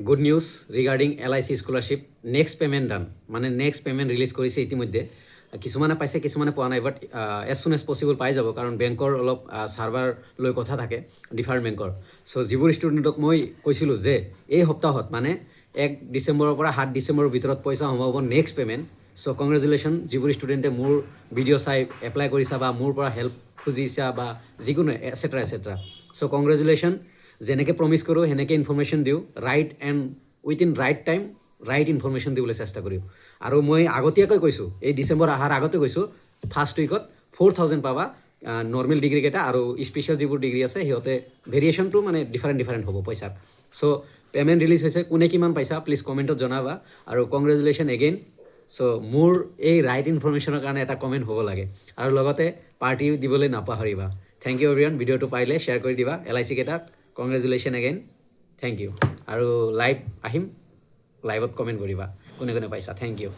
good news regarding LIC scholarship next payment done মানে next payment release কৰিছে ইতিমধ্যে কিছুমানে পাইছে কিছুমানে পোৱা নাই but as soon as possible পাই যাব কাৰণ বেংকৰ অলপ ছাৰ্ভাৰ লৈ কথা থাকে ডিফাৰেণ্ট বেংকৰ চ' যিবোৰ ষ্টুডেণ্টক মই কৈছিলোঁ যে এই সপ্তাহত মানে 1 ডিচেম্বৰৰ পৰা 7 ডিচেম্বৰৰ ভিতৰত পইচা সোমাব নেক্সট পে'মেণ্ট চ' কংগ্ৰেচুলেশ্যন যিবোৰ ষ্টুডেণ্টে মোৰ ভিডিঅ' চাই এপ্লাই কৰিছা বা মোৰ পৰা হেল্প খুজিছা বা যিকোনো এটচেট্ৰা চ' কংগ্ৰেচুলেশ্যন যেনেকৈ প্ৰমিছ কৰোঁ সেনেকৈ ইনফৰ্মেশ্যন দিওঁ right and within right time right information দিবলৈ চেষ্টা কৰিম আৰু মই আগতীয়াকৈ কৈছোঁ এই ডিচেম্বৰ অহাৰ আগতে কৈছোঁ ফাৰ্ষ্ট উইকত 4,000 পাবা নৰ্মেল ডিগ্ৰীকেইটা আৰু স্পেচিয়েল যিবোৰ ডিগ্ৰী আছে সিহঁতে ভেৰিয়েশ্যনটো মানে ডিফাৰেণ্ট হ'ব পইচাৰ চ' পে'মেণ্ট ৰিলিজ হৈছে কোনে কিমান পাইছা প্লিজ কমেণ্টত জনাবা আৰু কংগ্ৰেচুলেশ্যন এগেইন চ' মোৰ এই ৰাইট ইনফৰ্মেশ্যনৰ কাৰণে এটা কমেণ্ট হ'ব লাগে আৰু লগতে পাৰ্টি দিবলৈ নাপাহৰিবা থেংক ইউ এভৰিৱান ভিডিঅ'টো পাৰিলে শ্বেয়াৰ কৰি দিবা LIC কেইটাক কংগ্ৰেচুলেশ্যন এগেইন থেংক ইউ আৰু লাইভ আহিম লাইভত কমেণ্ট কৰিবা কোনে কোনে পাইছা থেংক ইউ